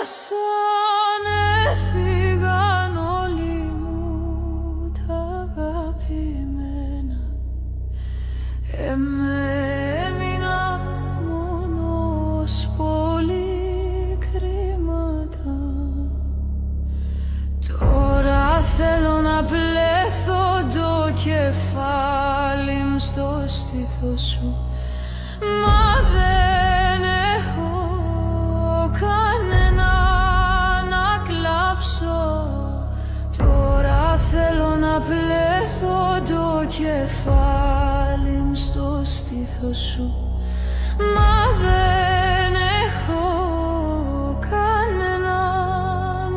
Έφτασαν, έφυγαν όλοι μου τα αγαπημένα. Έμεινα μόνος, πολύ κρίματα. Τώρα θέλω να πλέθω το κεφάλι μου στο στήθο σου, μα δεν έχω κανένα να κλάψω. Τώρα θέλω να πλέθω το κεφάλι μου στο στήθο σου, μα δεν έχω κανένα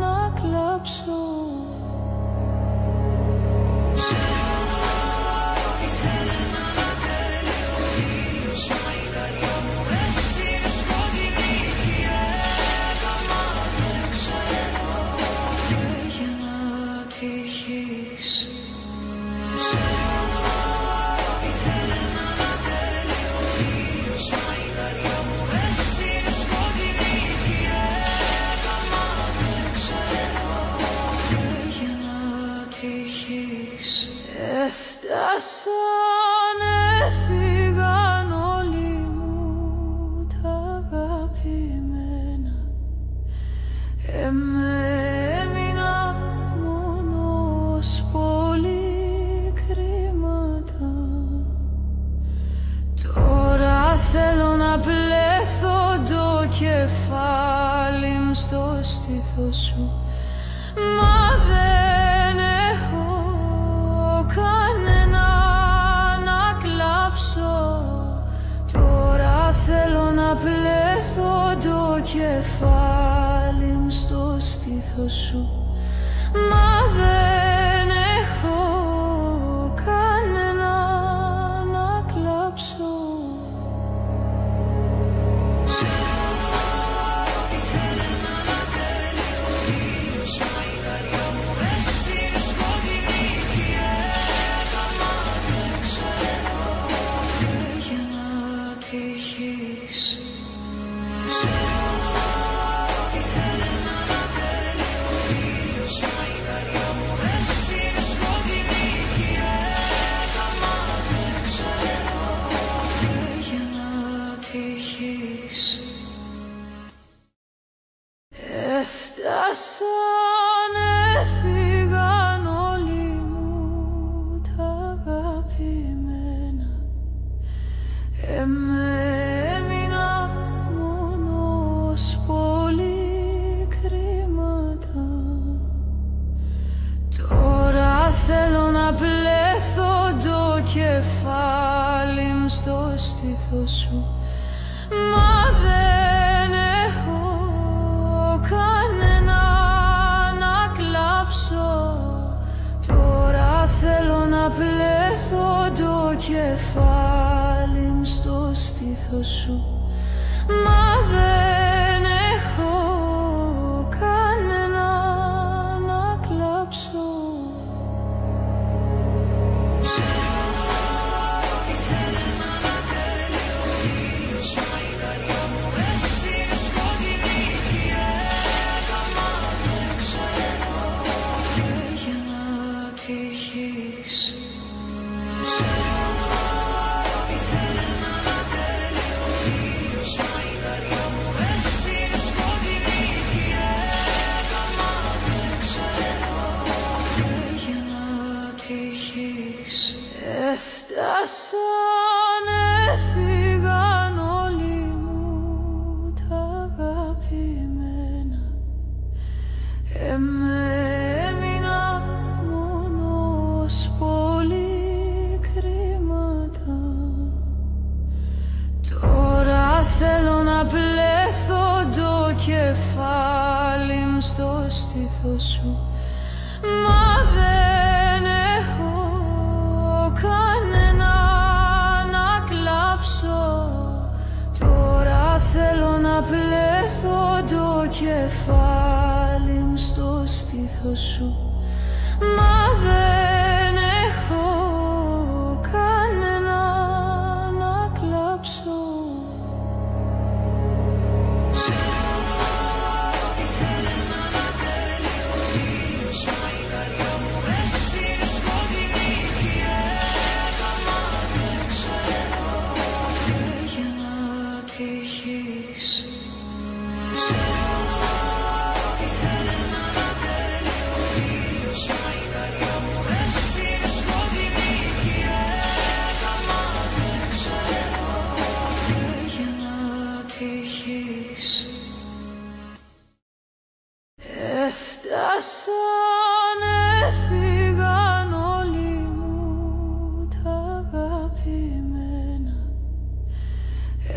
να κλάψω. Έφτασαν, έφυγαν όλοι μου τα αγαπημένα. Έμεινα μόνος, πολύ κρίματα. Τώρα θέλω να πλέθω το κεφάλι μου στο στήθο σου, μα δεν έχω κανένα να κλάψω. Τώρα θέλω να πλέθω το κεφάλι μου στο στήθο σου, μα δεν έχω κανένα να κλάψω. Έφτασαν, έφυγαν όλοι μου τα αγαπημένα. Έμεινα μόνος, πολύ κρίματα. Τώρα θέλω να πλέθω το κεφάλι μου στο στήθο σου, μα δεν έχω κανένα να κλάψω. Τώρα θέλω να πλέθω το κεφάλι μου στο στήθο σου, μα δεν έχω κανένα να κλάψω. Έφτασαν, έφυγαν όλοι μου τα αγαπημένα. Έμεινα μόνος, πολύ κρίματα. Τώρα θέλω να πλέθω το κεφάλι μου στο στήθο σου, μα δεν έχω κανένα να κλάψω. Τώρα θέλω να πλέθω το κεφάλι μου στο στήθο σου, μα δεν έχω κανένα να κλάψω. τύχης. Έφτασαν, έφυγαν όλοι μου τα αγαπημένα.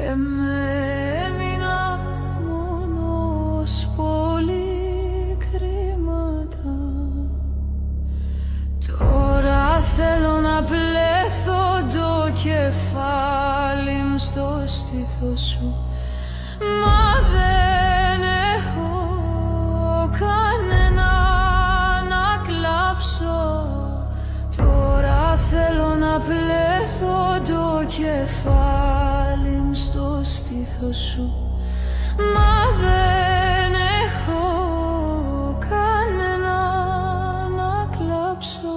Έμεινα μόνος, πολύ κρίματα. Τώρα θέλω να πλέθω το κεφάλι μου στο στήθος σου, μα δεν έχω κανένα να κλάψω. Τώρα θέλω να πλέθω το κεφάλι μου στο στήθος σου, μα δεν έχω κανένα να κλάψω.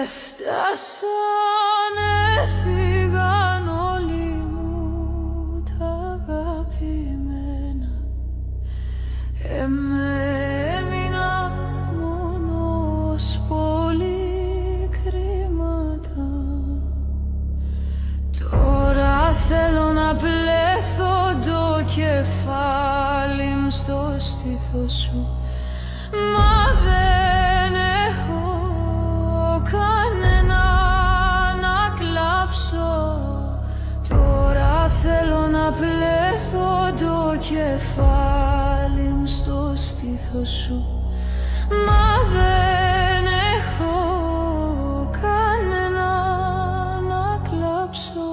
Έφτασαν, έφυγαν όλοι μου τα αγαπημένα. Έμεινα μόνος, πολύ κρίματα. Τώρα θέλω να πλέθω το κεφάλι μου στο στήθος σου, μα δεν έχω κανένα να κλάψω. Τώρα θέλω να πλέθω το κεφάλι μου στο στήθος σου, μα δεν έχω κανένα να κλάψω.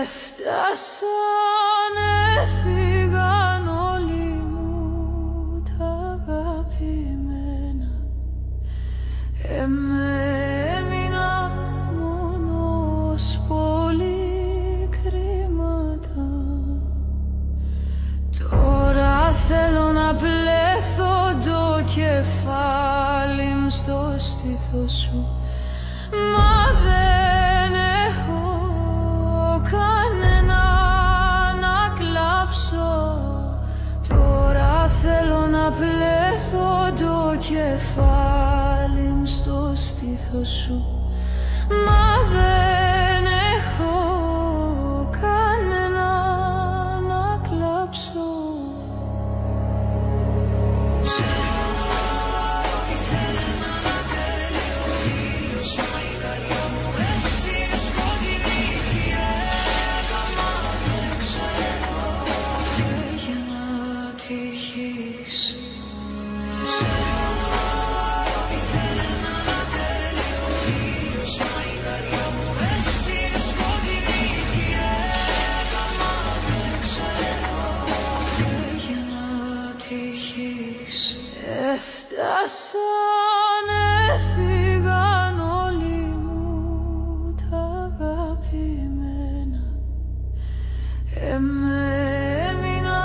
Έφτασαν, έφυγαν όλοι μου τα αγαπημένα. Έμεινα μόνος, πολύ κρίματα. Τώρα θέλω να πλέθω το κεφάλι μου στο στήθος σου, μα δεν έχω κανένα να κλάψω. Τώρα θέλω να πλέθω το κεφάλι μου στο στήθος σου, μα δεν έχω κανένα να κλάψω. Έφτασαν, έφυγαν όλοι μου τα αγαπημένα. Έμεινα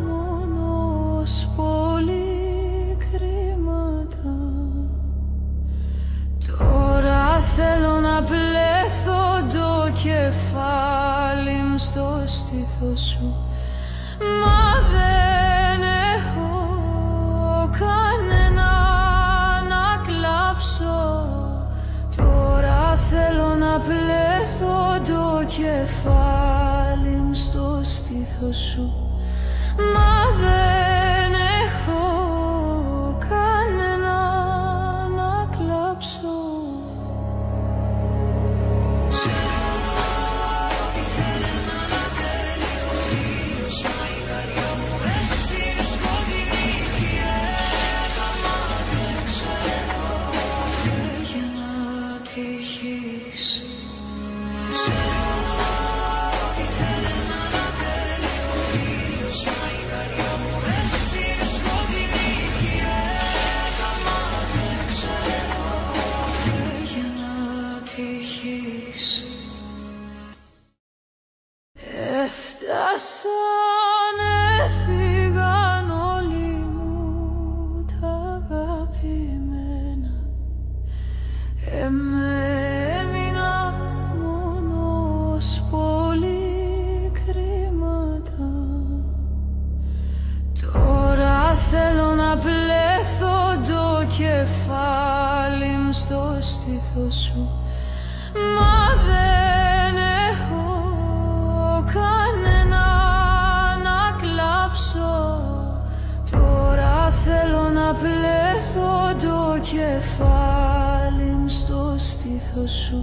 μόνος, πολύ κρίματα. Τώρα θέλω να πλέθω το κεφάλι μου στο στήθος σου, μα δεν έχω κανένα να κλάψω. Τώρα θέλω να πλέθω το κεφάλι μου στο στήθος σου, μα δεν έχω κανένα να κλάψω. τύχεις. Ξέρω ότι θέλει να ανατέλει ο ήλιος, μα η καρδιά μου έστειλε σκοτεινή. Τι έκανα δεν ξέρω, έγινα τύχεις. Έφτασαν, έφυγαν όλοι μου τα αγαπημένα. Έμεινα μόνος, πολύ κρίματα. Τώρα θέλω να πλέθω το κεφάλι μου στο στήθος σου, μα δεν έχω κανένα να κλάψω. Τώρα θέλω να πλέθω το κεφάλι μου στο στήθος σου,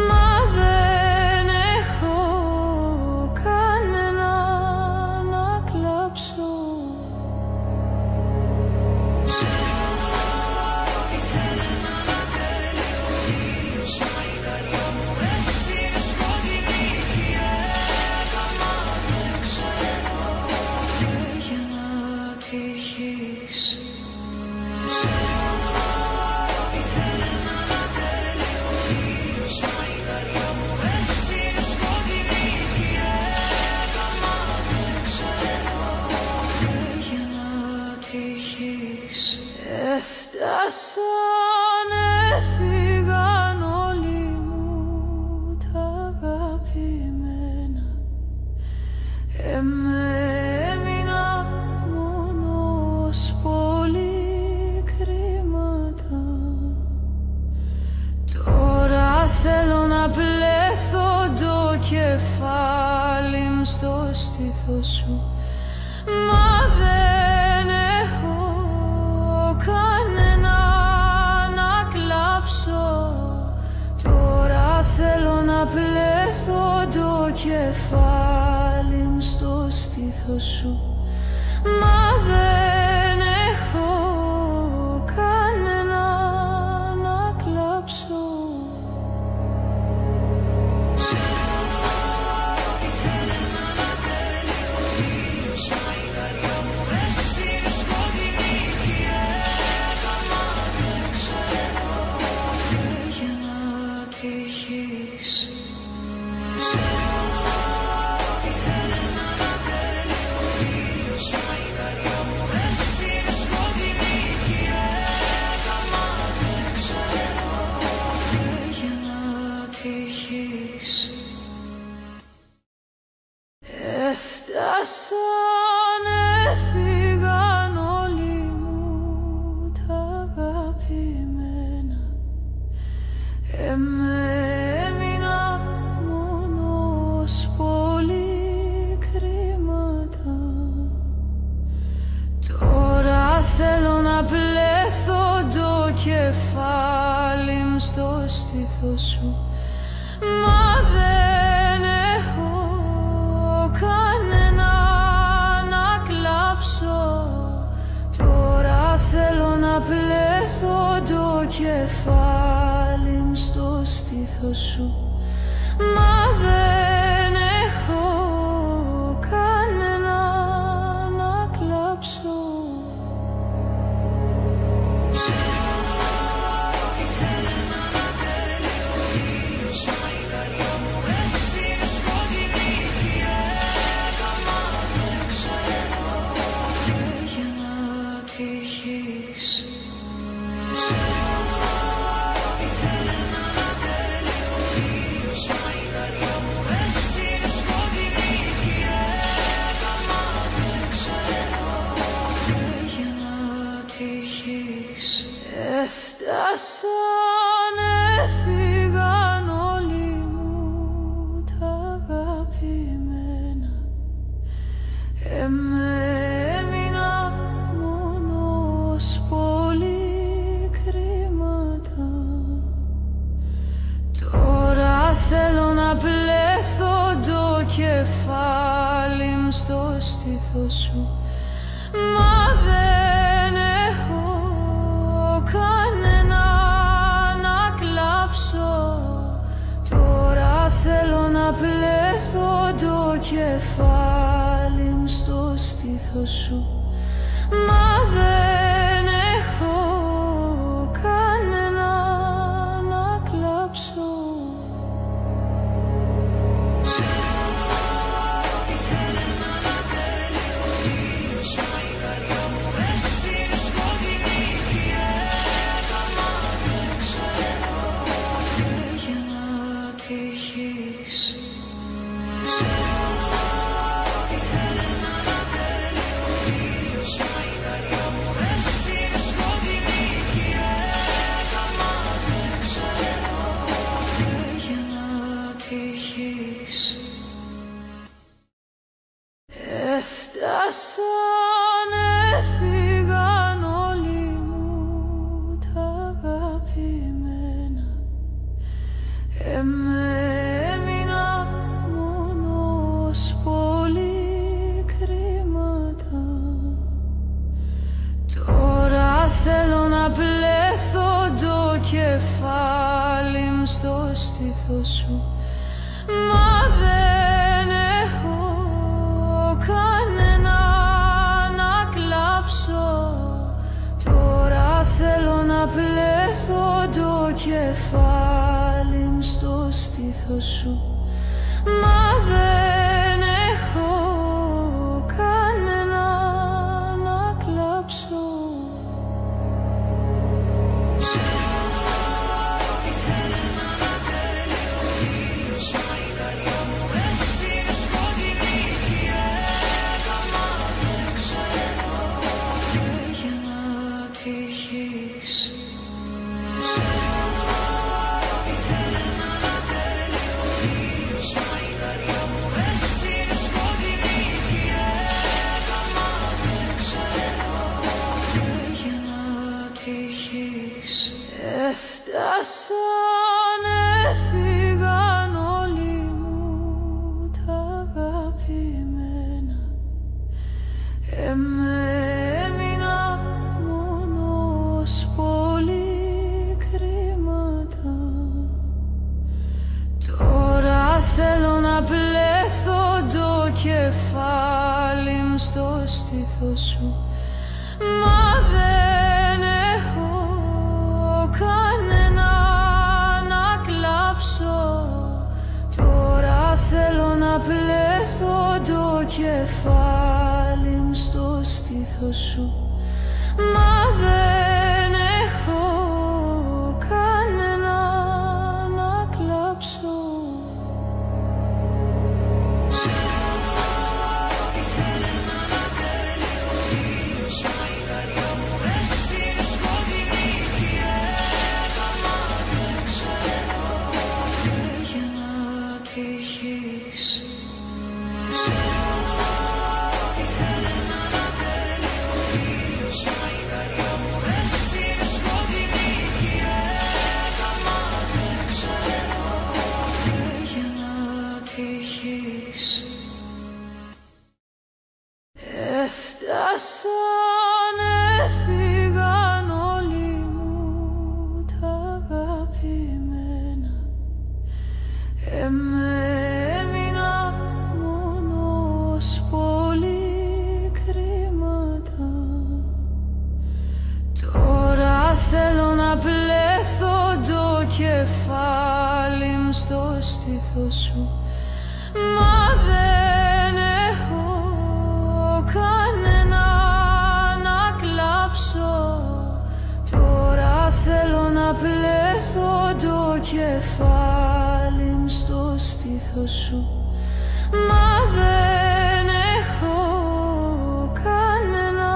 μα δεν έχω κανένα να κλάψω. Ξέρω ότι θέλει να ανατέλει ο ήλιος, μα η καρδιά μου έστειλε σκοτεινή. Τι έκανα δεν ξέρω, έγινα τύχεις. Ξέρω ότι θέλει να ανατέλει ο ήλιος, μα η καρδιά μου έστειλε σκοτεινή. Τι έκανα δεν ξέρω, έγινα τύχεις. Έφτασαν, έφυγαν όλοι μου τα αγαπημένα. Έμεινα μόνος, πολύ κρίματα. Τώρα θέλω να πλέθω το κεφάλι μου στο στήθος σου, μα δεν έχω κανένα να κλάψω. Τώρα θέλω να πλέθω το κεφάλι μου στο στήθος σου, μα δεν έχω κανένα να κλάψω. Ξέρω ότι θέλει να ανατέλει ο ήλιος, μα η καρδιά μου έστειλε σκοτεινή. Τι έκανα δεν ξέρω, έγινα τύχεις. Ξέρω ότι θέλει να ανατέλει ο ήλιος, μα η καρδιά μου έστειλε σκοτεινή. Τι έκανα δεν ξέρω, έγινα τύχεις. Έφτασαν, έφυγαν όλοι μου τα αγαπημένα. Έμεινα μόνος, πολύ κρίματα. Τώρα θέλω να πλέθω το κεφάλι μου στο στήθος σου, μα δεν έχω κανένα να κλάψω. Τώρα θέλω να πλέθω το κεφάλι μου στο στήθος σου, μα δεν έχω κανένα να κλάψω. Ξέρω ότι θέλει να ανατέλει ο ήλιος, μα η καρδιά μου έστειλε σκοτεινή. Τι έκανα δεν ξέρω, έγινα τύχεις. Ξέρω ότι θέλει να ανατέλει ο ήλιος, μα η καρδιά μου έστειλε σκοτεινή. Τι έκανα δεν ξέρω, έγινα τύχεις. Έφτασαν, έφυγαν όλοι μου τα αγαπημένα. Έμεινα μόνος, πολύ κρίματα. Τώρα θέλω να πλέθω το κεφάλι μου στο στήθος σου, μα δεν έχω κανένα να κλάψω. στήθος σου. Μα δεν έχω κανένα να κλάψω. Ό,τι θέλει να ανατέλει ο ήλιος, μα η καρδιά μου έστειλε σκοτεινή. Τι έκανα δεν ξέρω, έγινα τυχής. Ό,τι θέλει να ανατέλει ο ήλιος, μα η καρδιά μου έστειλε σκοτεινή. Τι έκανα δεν ξέρω, έγινα τυχής. Έφτασαν, έφυγαν όλοι μου τα αγαπημένα. Έμεινα μόνος, πολύ κρίματα. Τώρα θέλω να πλέθω το κεφάλι μου στο στήθος σου. Μα δεν έχω κανένα να κλάψω. Τώρα θέλω να πλέθω το κεφάλι μου στο στήθος σου. Μα δεν έχω κανένα να κλάψω. Ό,τι θέλει να ανατέλει ο ήλιος, μα η καρδιά μου έστειλε σκοτεινή. Τι έκανα δεν ξέρω, έγινα τυχής. Ό,τι θέλει να ανατέλει ο ήλιος, μα η καρδιά μου έστειλε σκοτεινή. Τι έκανα δεν ξέρω, έγινα τυχής. Έφτασαν, έφυγαν όλοι μου τα αγαπημένα. Έμεινα μόνος, πολύ κρίματα. Τώρα θέλω να πλέθω το κεφάλι μου στο στήθος σου. Μα δεν έχω κανένα να κλάψω. Τώρα θέλω να πλέθω το κεφάλι μου στο στήθος σου. Μα δεν έχω κανένα να κλάψω. Ό,τι θέλει να ανατέλει ο ήλιος, μα η καρδιά μου έστειλε σκοτεινή. Τι έκανα δεν ξέρω, έγινα τυχής. Ό,τι θέλει να ανατέλει ο ήλιος, μα η καρδιά μου έστειλε σκοτεινή. Τι έκανα δεν ξέρω, έγινα τυχής. Έφτασαν, έφυγαν όλοι μου τα αγαπημένα. Έμεινα μόνος, πολύ κρίματα. Τώρα θέλω να πλέθω το κεφάλι μου στο στήθος σου. Μα δεν έχω κανένα να κλάψω. Τώρα θέλω να πλέθω το κεφάλι μου στο στήθος σου. Μα δεν έχω κανένα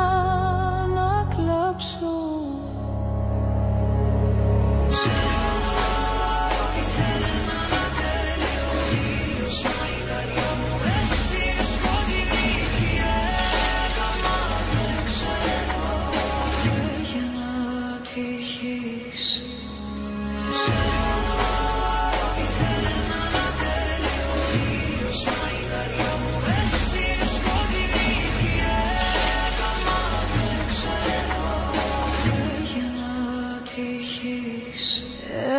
να κλάψω. Ό,τι θέλει να ανατέλει ο ήλιος, μα η καρδιά μου έστειλε σκοτεινή. Τι έκανα δεν ξέρω, έγινα τυχής. Ό,τι θέλει να ανατέλει ο ήλιος, μα η καρδιά μου έστειλε σκοτεινή. Τι έκανα δεν ξέρω, έγινα τυχής.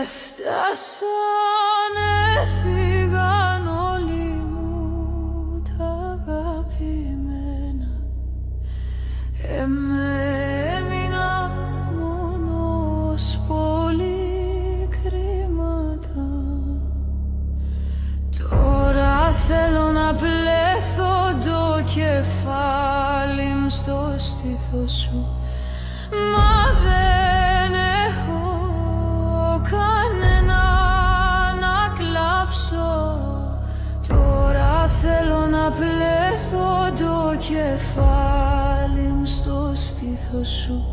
Έφτασαν, έφυγαν όλοι μου τα αγαπημένα. στο στήθο σου. Μα δεν έχω κανένα να κλάψω. Τώρα θέλω να πλέθω το κεφάλι μου στο στήθο σου.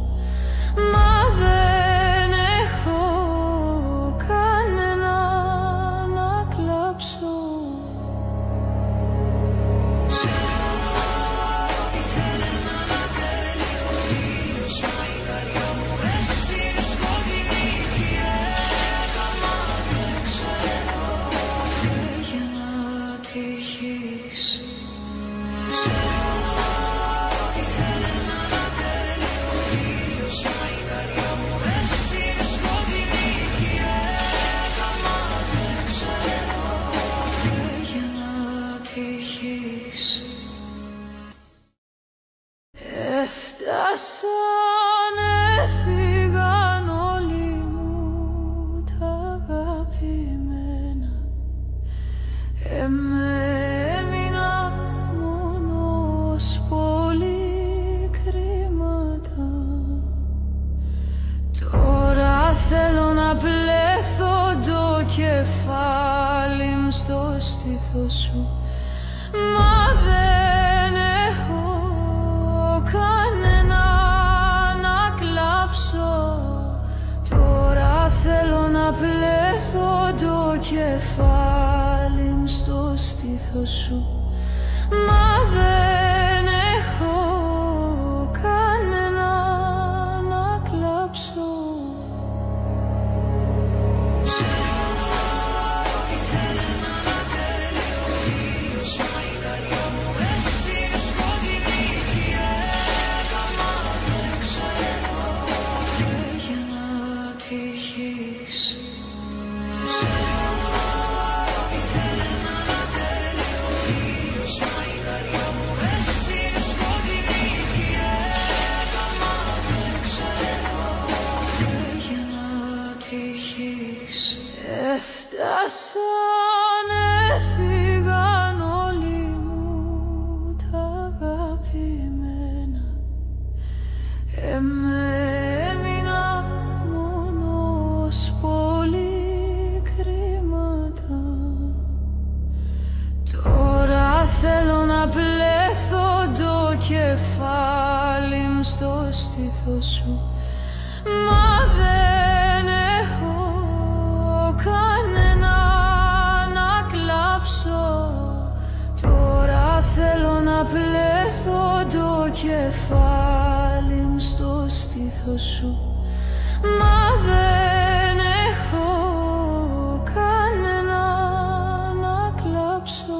Μα δεν έχω κανένα να κλάψω. Τι θέλει να τελειώσει, μα η καρδιά μου έστειλε σκοτεινή. Τι έκανα δεν ξέρω, έγινα τυχής. Τι θέλει να τελειώσει, μα η καρδιά μου έστειλε σκοτεινή. Τι έκανα δεν ξέρω, έγινα τυχής. Έφτασαν, έφυγαν όλοι μου τα αγαπημένα. Έμεινα μόνος, πολύ κρίματα. Τώρα θέλω να πλέθω το κεφάλι μου στο στήθο σου. Μα δεν έχω κανένα να κλάψω. Τώρα θέλω να πλέθω το κεφάλι μου στο στήθο σου. Μα δεν έχω κανένα να κλάψω. Τι θέλει να τελειώσει, μα η καρδιά μου έστειλε σκοτεινή. Τι έκανα δεν ξέρω, έγινα τυχής. Τι θέλει να τελειώσει, μα η καρδιά μου έστειλε σκοτεινή. Τι έκανα δεν ξέρω, έγινα τυχής. Έφτασαν, έφυγαν όλοι μου τα αγαπημένα. Έμεινα μόνος, πολύ κρίματα. Τώρα θέλω να πλέθω το κεφάλι μου στο στήθο σου. Μα δεν έχω κανένα να κλάψω. Τώρα θέλω να πλέθω το κεφάλι μου στο στήθο σου. Μα δεν έχω κανένα να κλάψω.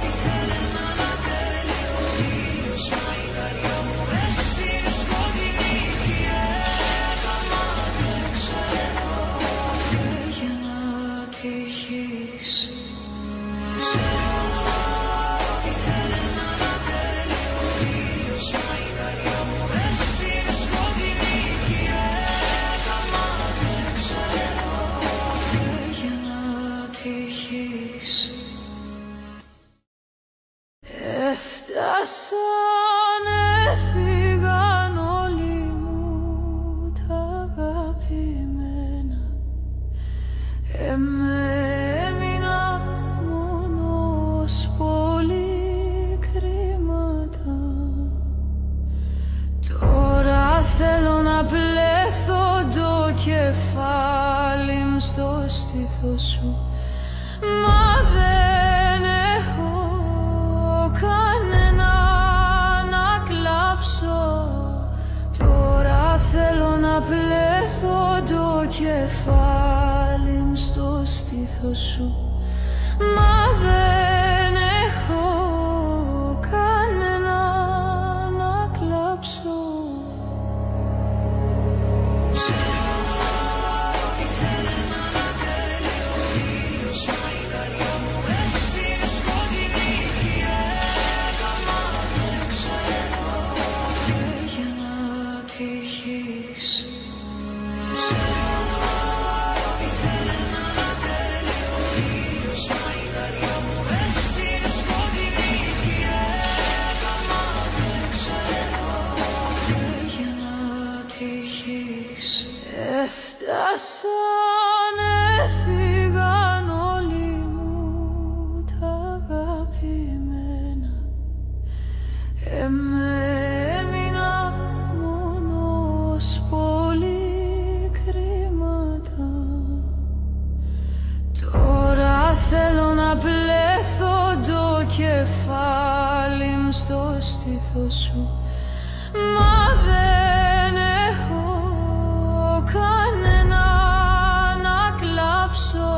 Τι θέλει να τελειώσει, μα η καρδιά μου έστειλε σκοτεινή. Τι έκανα δεν ξέρω, έγινα τυχής. Τι θέλει να τελειώσει, μα η καρδιά μου έστειλε σκοτεινή. Τι έκανα δεν ξέρω, έγινα τυχής. Έφτασαν, έφυγαν όλοι μου τα αγαπημένα. Έμεινα μόνος, πολύ κρίματα. Τώρα θέλω να πλέθω το κεφάλι μου στο στήθο σου. Μα δεν έχω κανένα να κλάψω. Τώρα θέλω να πλέθω το κεφάλι μου στο στήθο σου. Μα δεν έχω κανένα να κλάψω. Τι θέλει να τελειώσει, μα η καρδιά μου έστειλε σκοτεινή. Τι έκανα δεν ξέρω, έγινα τυχής. Τι θέλει να τελειώσει, μα η καρδιά μου τύχεις. Έφτασαν, έφυγαν όλοι μου τα αγαπημένα. Έμεινα μόνος, πολύ κρίματα. Τώρα θέλω να πλέθω το κεφάλι μου στο στήθος σου, μα δεν έχω κανένα να κλάψω.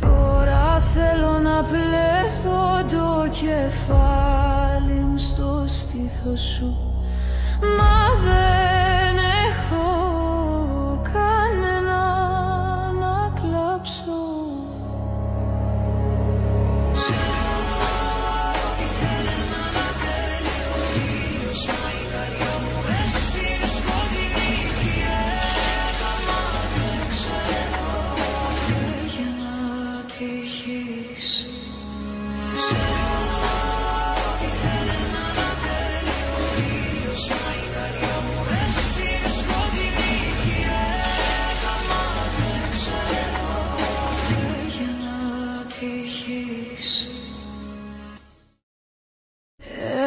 Τώρα θέλω να πλέθω το κεφάλι μου στο στήθος σου, μα δεν έχω κανένα να κλάψω.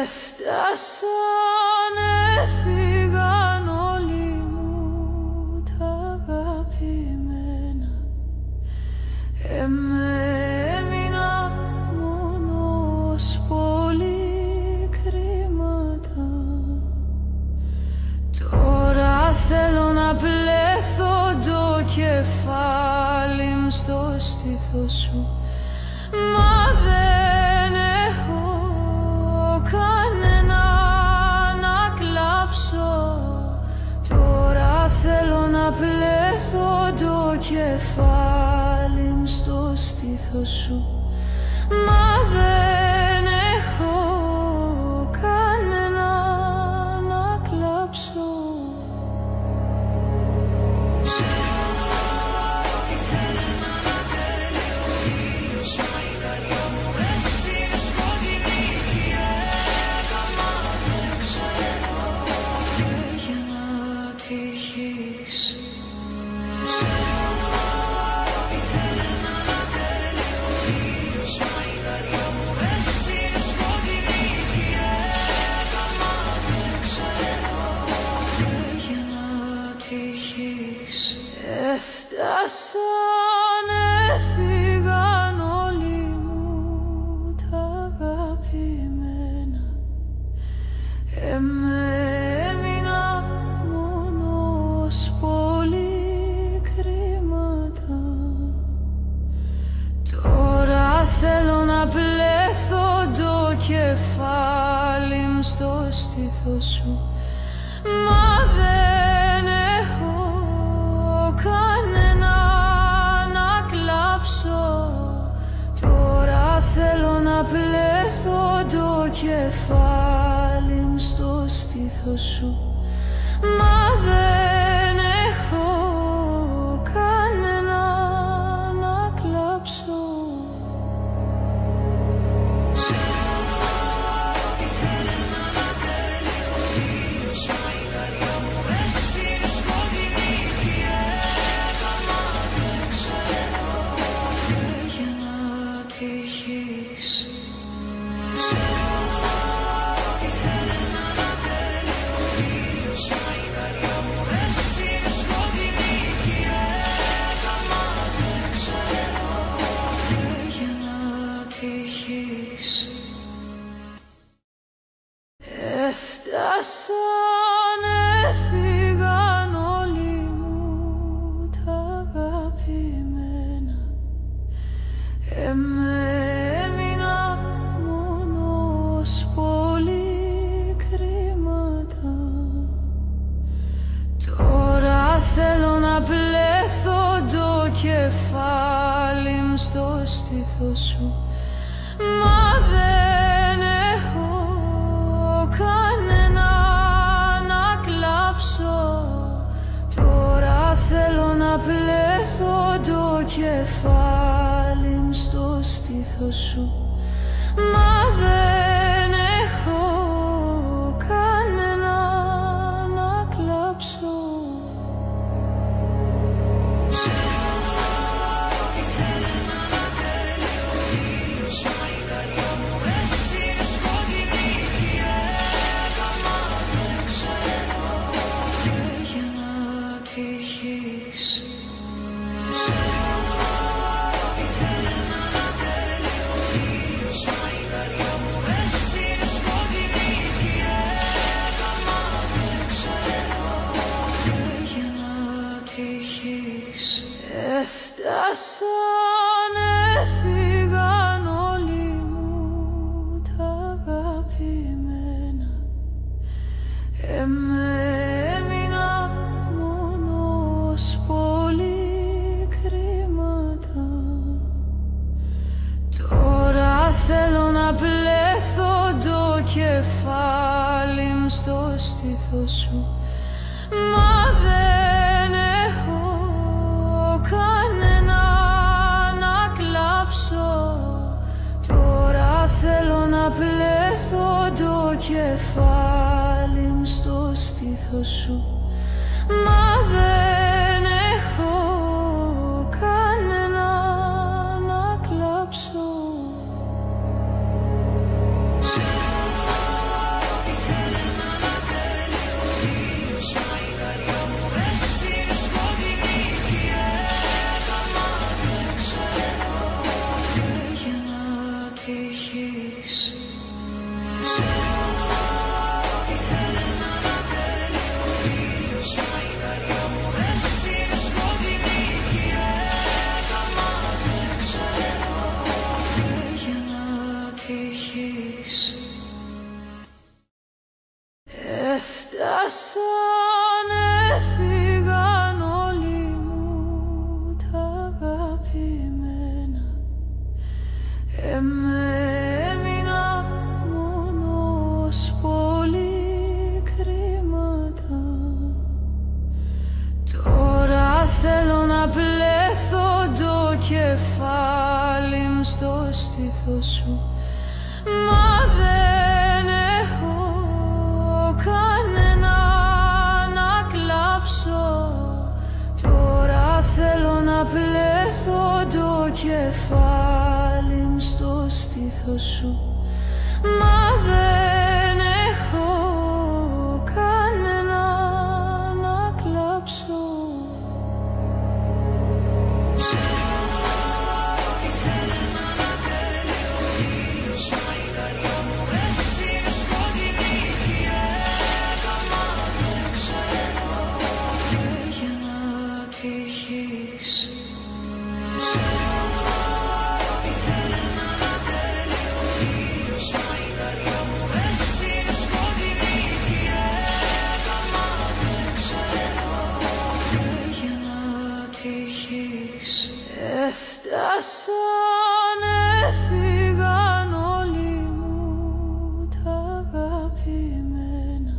Έφτασαν, έφυγαν όλοι μου τα αγαπημένα. Έμεινα μόνος, πολύ κρίματα. Τώρα θέλω να πλέθω το κεφάλι μου στο στήθος σου, μα δεν έχω κανένα να κλάψω. Τώρα θέλω να πλέθω το κεφάλι μου στο στήθος σου, μα δεν έχω κανένα να κλάψω. Έφτασαν, έφυγαν όλοι μου τα αγαπημένα. Έμεινα μόνος, πολύ κρίματα. Τώρα θέλω να πλέθω το κεφάλι μου στο στήθος σου, μα δεν έχω κανένα να κλάψω. Τώρα θέλω να πλέθω το κεφάλι μου στο στήθος σου, μα δεν έχω κανένα να κλάψω. Έφτασαν, έφυγαν όλοι μου τα αγαπημένα. Έμεινα μόνος, πολύ κρίματα. Τώρα θέλω να πλέθω το κεφάλι μου στο στήθος σου, μα δεν έχω κανένα να κλάψω. Τώρα θέλω να πλέθω το κεφάλι μου στο στήθος σου, μα δεν έχω κανένα να κλάψω. τύχεις. Ξέρω τι θέλει να ανατέλει ο ήλιος, μα η καρδιά μου έστειλε σκοτεινή. Τι έκανα δεν ξέρω, έγινα τύχεις. Έφτασαν, έφυγαν όλοι μου τα αγαπημένα. Έμεινα μόνος, πολύ κρίματα. Τώρα θέλω να πλέθω το κεφάλι μου στο στήθος σου, μα δεν έχω κανένα να κλάψω. Τώρα θέλω να πλέθω το κεφάλι μου στο στήθος σου, μα δεν έχω κανένα να κλάψω. Ξέρω τι θέλει να ανατέλει ο ήλιος, μα η καρδιά μου έστειλε σκοτεινή. Τι έκανα δεν ξέρω, έγινα τύχεις. Ξέρω τι θέλει να ανατέλει ο ήλιος, μα η καρδιά μου έστειλε σκοτεινή. Τι έκανα δεν ξέρω, έγινα τύχεις. Έφτασαν, έφυγαν όλοι μου τα αγαπημένα. Έμεινα μόνος, πολύ κρίματα. Τώρα θέλω να πλέθω το κεφάλι μου στο στήθος σου, μα δεν έχω κανένα να κλάψω. Τώρα θέλω να πλέθω το κεφάλι μου στο στήθος σου, μα δεν έχω κανένα να κλάψω. Ξέρω τι θέλει να ανατέλει ο ήλιος, μα η καρδιά μου έστειλε σκοτεινή. Τι έκανα δεν ξέρω, έγινα τύχεις. Ξέρω τι θέλει να ανατέλει ο ήλιος, μα η καρδιά μου έστειλε σκοτεινή. Τι έκανα δεν ξέρω, έγινα τύχεις. Έφτασαν, έφυγαν όλοι μου τα αγαπημένα.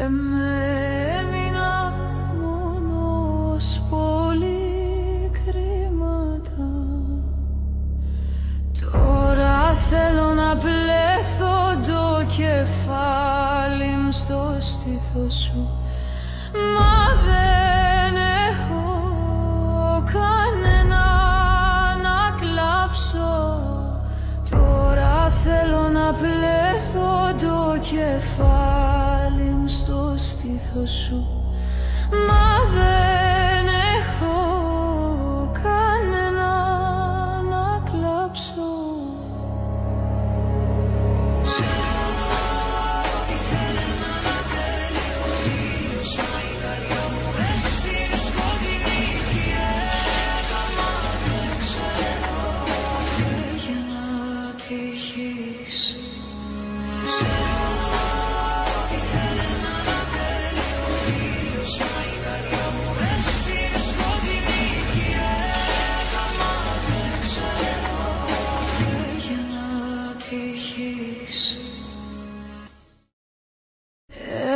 Έμεινα μόνος, πολύ κρίματα. Τώρα θέλω να πλέθω το κεφάλι μου στο στήθος σου, μα δεν έχω κανένα να κλάψω. Τώρα θέλω να πλέθω το κεφάλι μου στο στήθος σου, μα δεν έχω κανένα να κλάψω. Ξέρω τι θέλει να ανατέλει ο ήλιος, μα η καρδιά μου έστειλε σκοτεινή. Τι έκανα δεν ξέρω, έγινα τύχεις. Ξέρω τι θέλει να ανατέλει ο ήλιος, μα η καρδιά μου έστειλε σκοτεινή. Τι έκανα δεν ξέρω, έγινα τύχεις.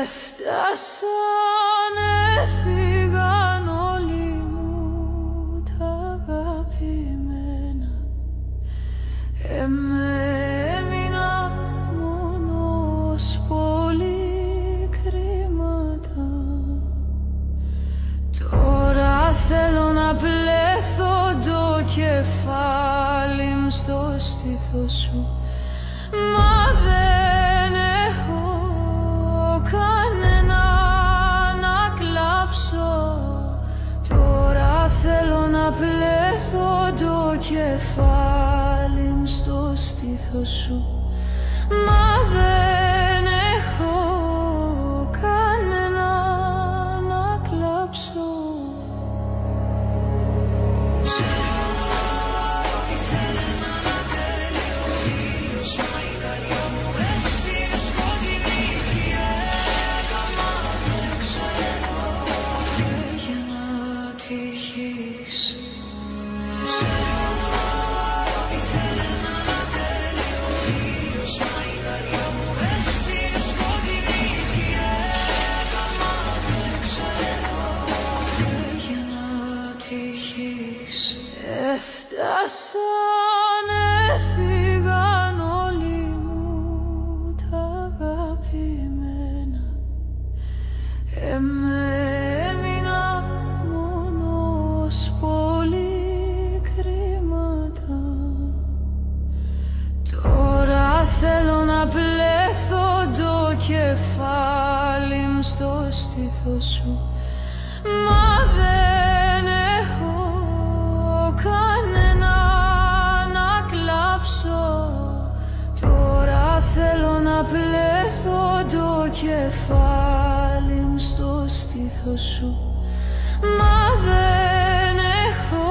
Έφτασαν, έφυγαν όλοι μου τα αγαπημένα. Έμεινα μόνος, πολύ κρίματα. Τώρα θέλω να πλέθω το κεφάλι μου στο στήθος σου, μα δεν έχω κανένα να κλάψω. στήθος σου. Μα δεν έχω κανένα να κλάψω. Έφτασαν, έφυγαν όλοι μου τα αγαπημένα. Έμεινα μόνος, πολύ κρίματα. Τώρα θέλω να πλέθω το κεφάλι μου στο στήθος σου. Μα δεν έχω κανένα να κλάψω. Τώρα θέλω να πλέθω το κεφάλι μου στο στήθος σου. Μα δεν έχω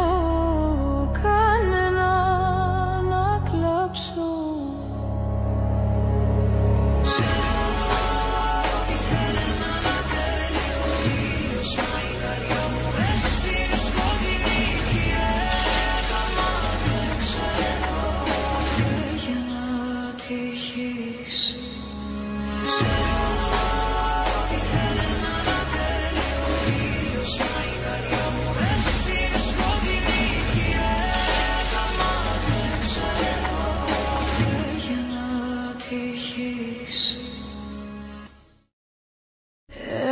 κανένα να κλάψω.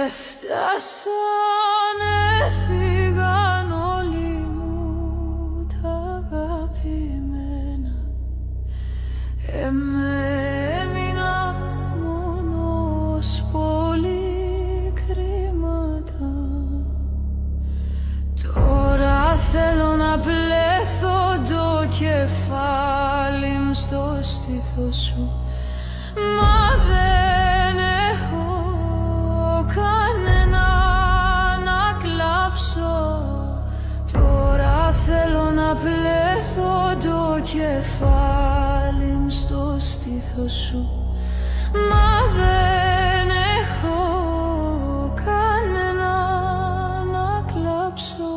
Έφτασαν, έφυγαν όλοι μου τα αγαπημένα. Έμεινα μόνος, πολύ κρίματα. Τώρα θέλω να πλέθω το κεφάλι μου στο στήθος σου. Μα δεν έχω κανένα να κλάψω. Τώρα θέλω να πλέθω το κεφάλι μου στο στήθος σου. Μα δεν έχω κανένα να κλάψω.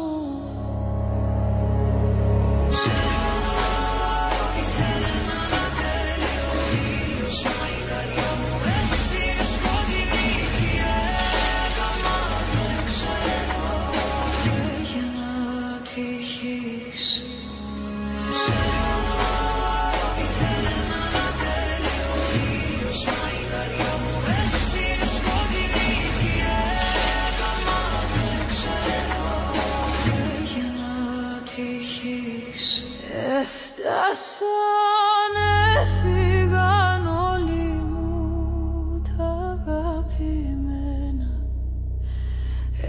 Έφτασαν, έφυγαν όλοι μου τα αγαπημένα.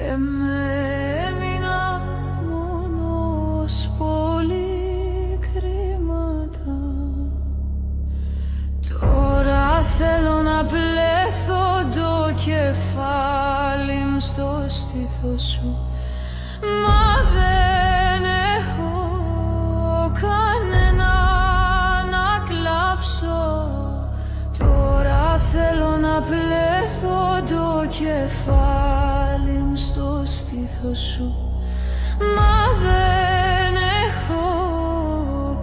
Έμεινα μόνος, πολύ κρίματα. Τώρα θέλω να πλέθω το κεφάλι μου στο στήθος σου. Μα δεν έχω κανένα να κλάψω. Τώρα θέλω να πλέθω το κεφάλι μου στο στήθος σου. Μα δεν έχω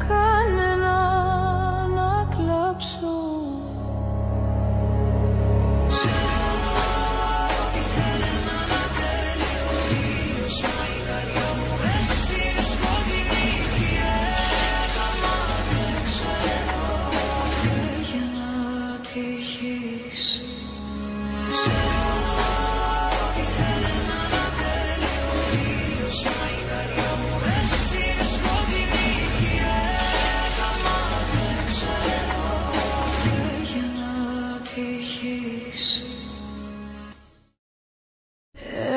κανένα να κλάψω.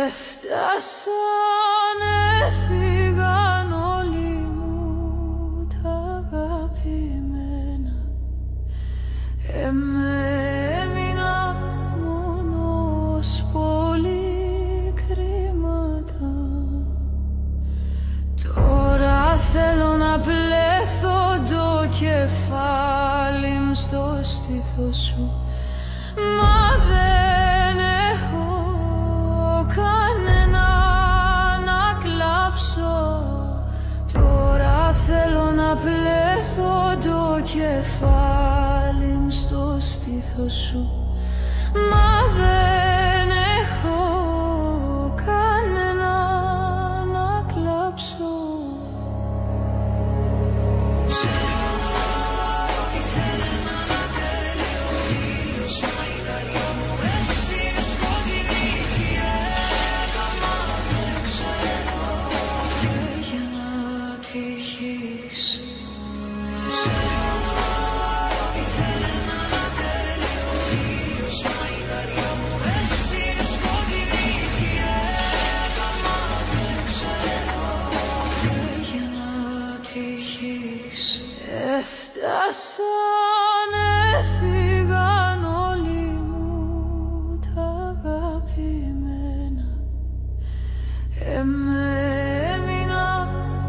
Έφτασαν, έφυγαν όλοι μου τα αγαπημένα. κεφάλι μου στο στήθο σου. Μα δεν έχω κανένα να κλάψω. Τώρα θέλω να πλέθω το κεφάλι μου στο στήθο σου. Μα δεν έχω κανένα να κλάψω. Έφτασαν, έφυγαν όλοι μου τα αγαπημένα. Έμεινα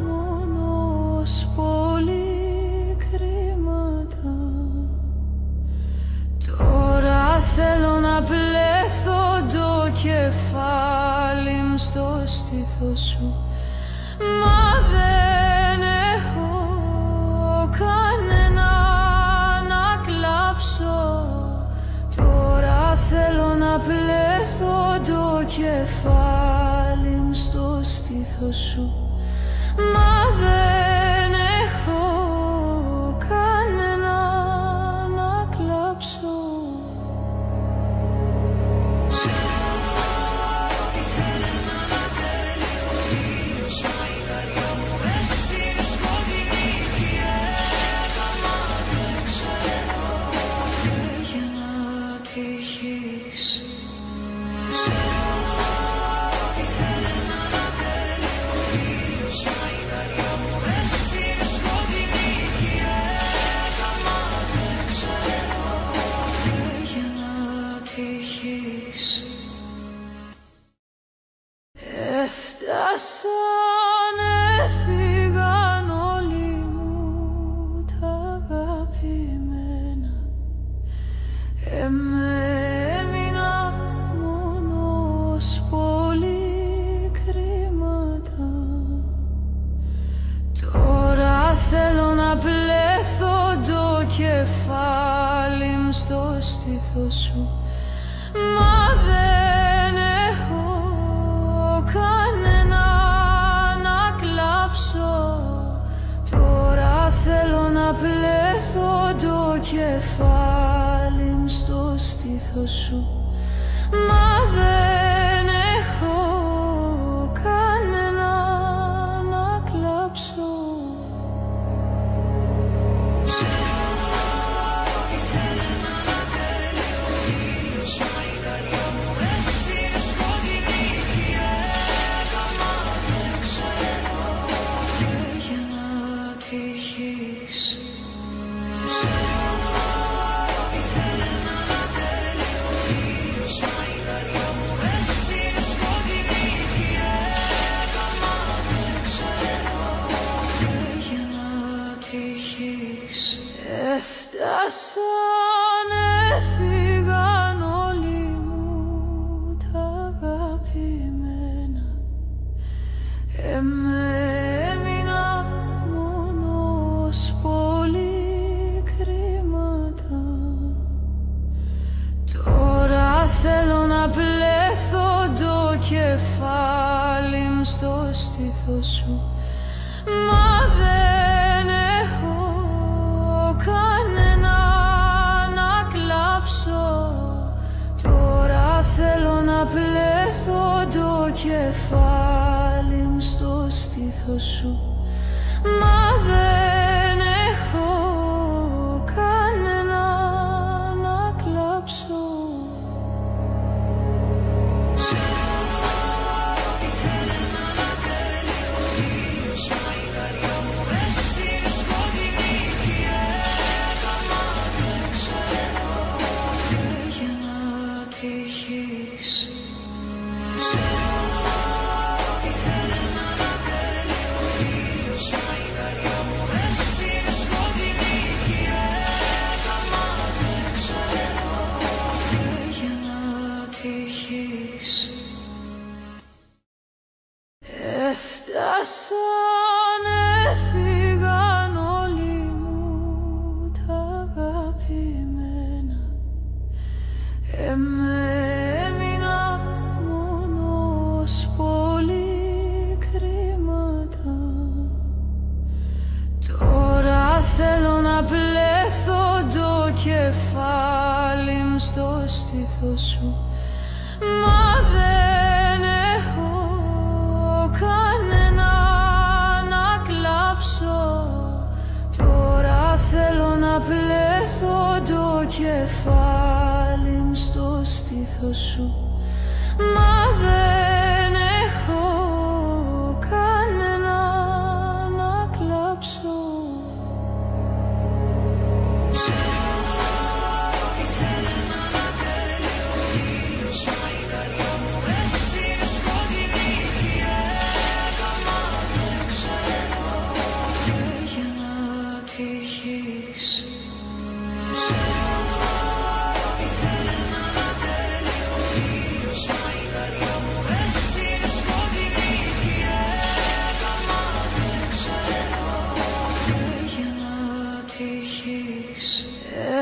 μόνος, πολύ κρίματα. Τώρα θέλω να πλέθω το κεφάλι μου στο στήθο σου. Μα δεν έχω κανένα να κλάψω. Τώρα θέλω να πλέθω το κεφάλι μου στο στήθο σου. Μα δεν έχω κανένα να κλάψω. Έφτασαν, έφυγαν όλοι μου τα αγαπημένα. Έμεινα μόνος, πολύ κρίματα. Τώρα θέλω να πλέθω το κεφάλι μου στο στήθο σου. Μα δεν έχω κανένα να κλάψω. Τώρα θέλω να πλέθω το κεφάλι μου στο στήθο σου. Μα δεν έχω κανένα να κλάψω. Έφτασαν, έφυγαν όλοι μου τα αγαπημένα. Έμεινα μόνος, πολύ κρίματα. Τώρα θέλω να πλέθω το κεφάλι μου στο στήθο σου. Μα δεν έχω κανένα να κλάψω. Τώρα θέλω να πλέθω το κεφάλι μου στο στήθο σου. Μα δεν έχω κανένα να κλάψω. Έφτασαν, έφυγαν όλοι μου τα αγαπημένα. Έμεινα μόνος, πολύ κρίματα. Τώρα θέλω να πλέθω το κεφάλι μου στο στήθος σου, μα δεν έχω κανένα να κλάψω. Τώρα θέλω να πλέθω το κεφάλι μου στο στήθος σου, μα δεν έχω κανένα να κλάψω.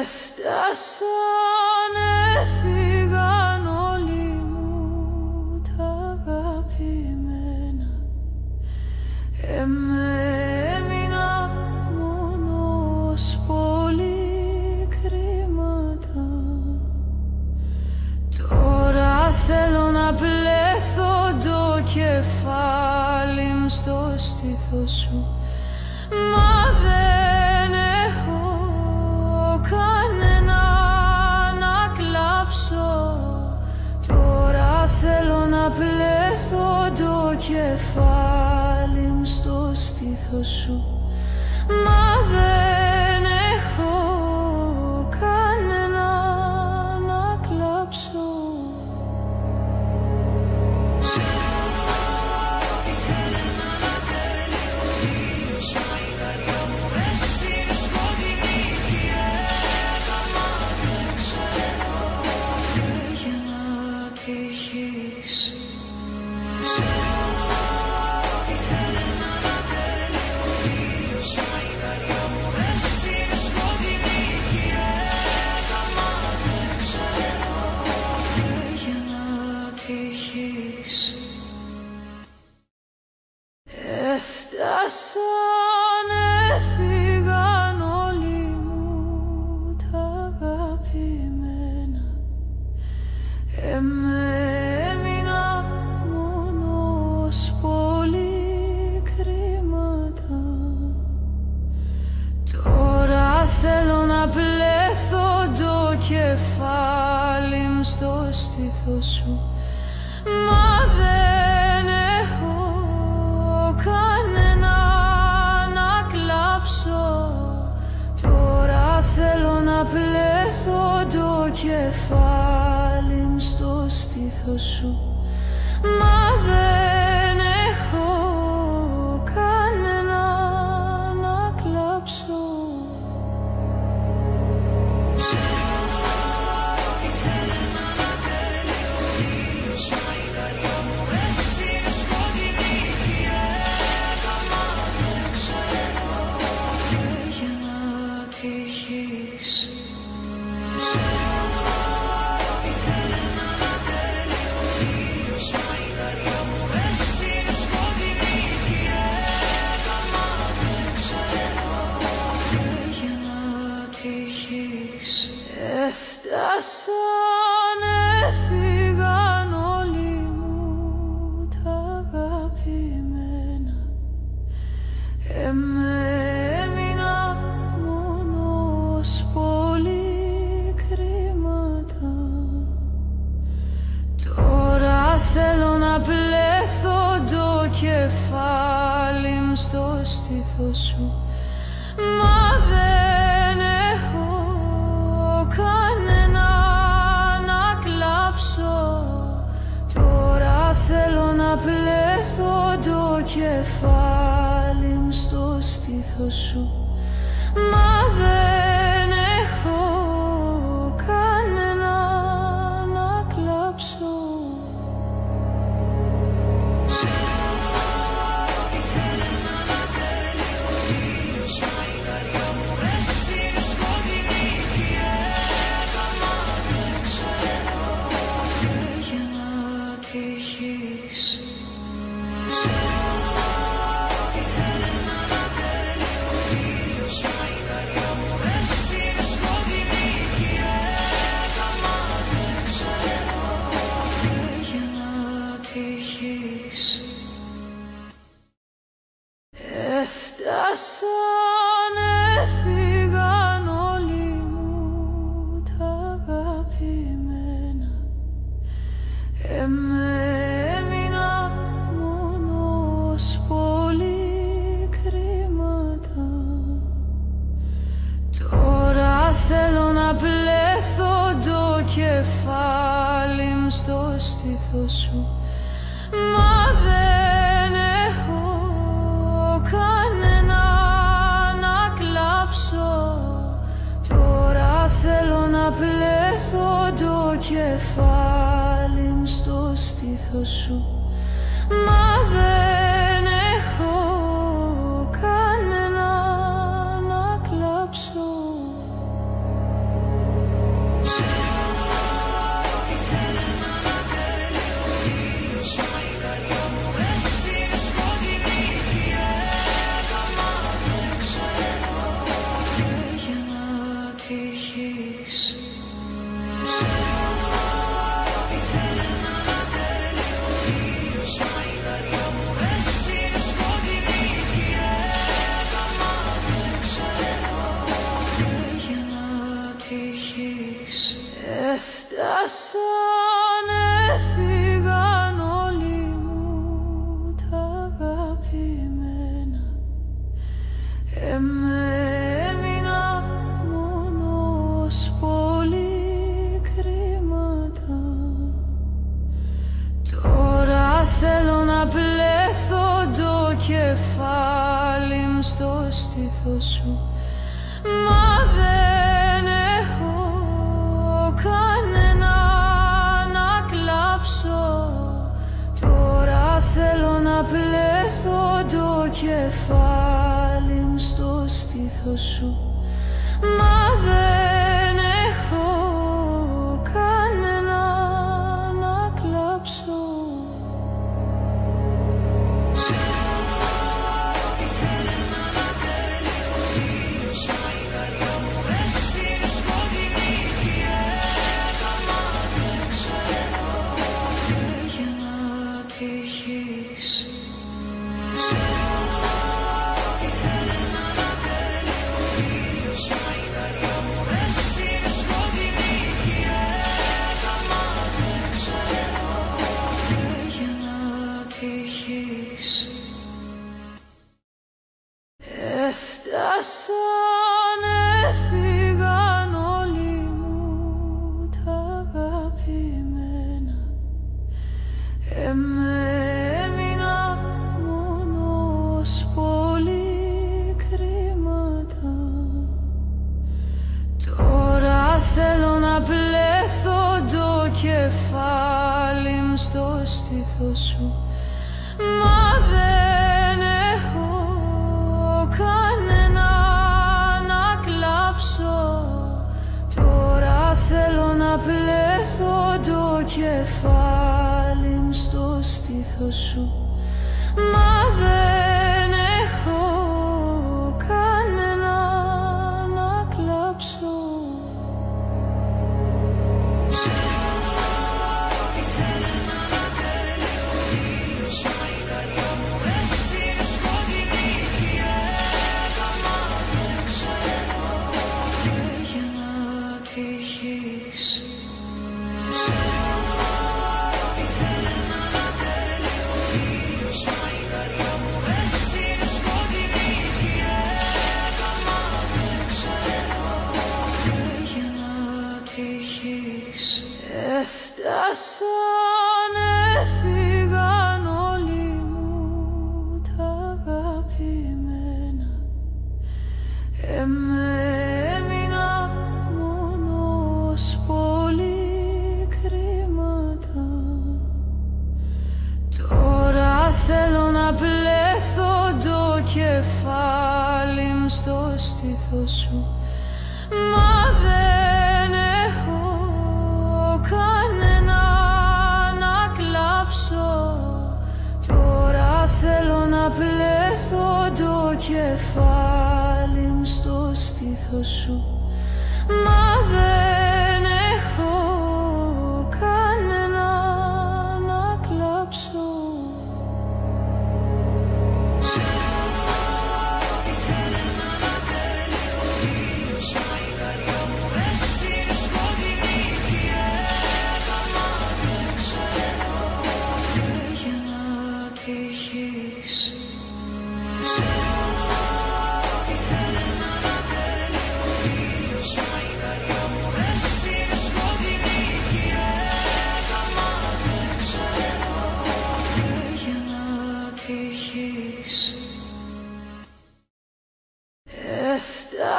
Έφτασαν, έφυγαν όλοι μου τα αγαπημένα. Έμεινα μόνος, πολύ κρίματα. Τώρα θέλω να πλέθω το κεφάλι μου στο στήθος σου, μα δεν έχω κανένα να κλάψω. Τώρα θέλω να πλέθω το κεφάλι μου στο στήθος σου, μα δεν έχω κανένα να κλάψω. Έφτασαν, έφυγαν όλοι μου τα αγαπημένα. Έμεινα μόνος, πολύ κρίματα. Τώρα θέλω να πλέθω το κεφάλι μου στο στήθος σου, μα δεν έχω κανένα να κλάψω. Τώρα θέλω να πλέθω το κεφάλι μου στο στήθος σου, μα δεν έχω κανένα να κλάψω. Έφτασαν, έφυγαν όλοι μου τα αγαπημένα. Έμεινα μόνος, πολύ κρίματα. Τώρα θέλω να πλέθω το κεφάλι μου στο στήθος σου, μα δεν έχω κανένα να κλάψω. Τώρα θέλω να πλέθω το κεφάλι μου στο στήθος σου, μα δεν έχω κανένα να κλάψω. στήθος σου. Μα δεν έχω κανένα να κλάψω. Τώρα θέλω να πλέθω το κεφάλι μου στο στήθος σου. Μα δεν έχω κανένα να κλάψω. Έφτασαν, έφυγαν όλοι μου τα αγαπημένα. Έμεινα μόνος, πολύ κρίματα. Τώρα θέλω να πλέθω το κεφάλι μου στο στήθος σου. Μα δεν έχω κανένα να κλάψω. Τώρα θέλω να πλέθω το κεφάλι μου στο στήθος σου. Μα δεν έχω κανένα να κλάψω. Έφτασαν, έφυγαν όλοι μου τα αγαπημένα. Έμεινα μόνος, πολύ κρίματα. Τώρα θέλω να πλέθω το κεφάλι μου στο στήθος σου. Μα δεν έχω κανένα να κλάψω. Τώρα θέλω να πλέθω το κεφάλι μου στο στήθος σου. Μα δεν έχω κανένα να κλάψω. Έφτασαν, έφυγαν όλοι μου τα αγαπημένα. Έμεινα μόνος, πολύ κρίματα. Τώρα θέλω να πλέθω το κεφάλι μου στο στήθος σου. Μα δεν έχω κανένα να κλάψω. Τώρα θέλω να πλέθω το κεφάλι μου στο στήθος σου. Μα δεν έχω κανένα να κλάψω.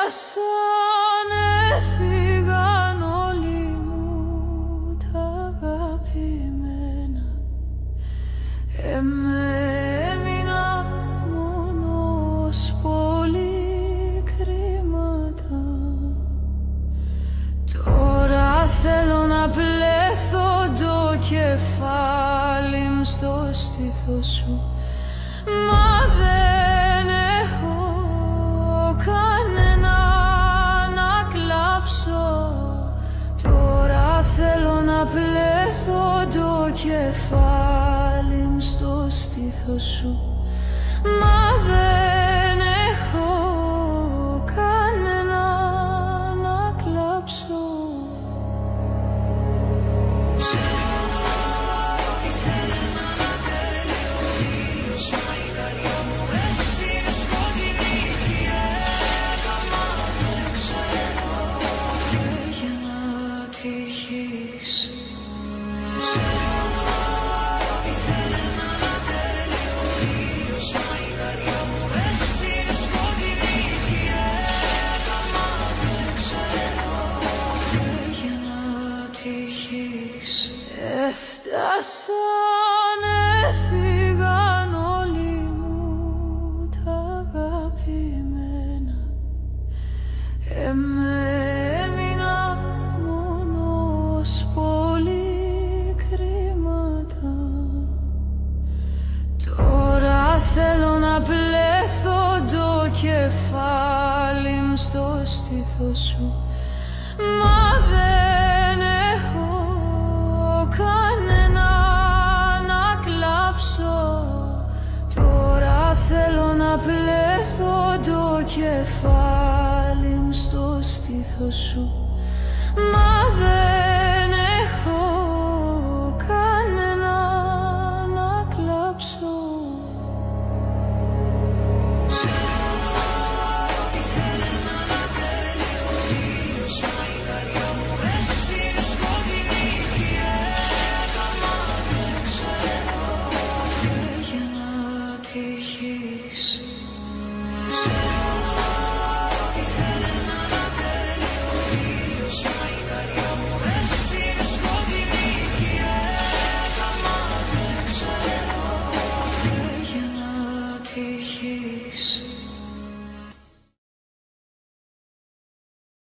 Έφτασαν, έφυγαν όλοι μου τα αγαπημένα. Έμεινα μόνος, πολύ κρίματα. Τώρα θέλω να πλέθω το κεφάλι μου στο στήθο σου, μα δεν έχω κανένα να κλάψω. Τώρα θέλω να πλέθω το κεφάλι μου στο στήθο σου, μα δεν έχω κανένα να κλάψω. Έφτασαν, έφυγαν όλοι μου τα αγαπημένα. Έμεινα μόνος, πολύ κρίματα. Τώρα θέλω να πλέθω το κεφάλι μου στο στήθο σου, μα δεν έχω κανένα να κλάψω. Τώρα θέλω να πλέθω το κεφάλι μου στο στήθο σου, μα δεν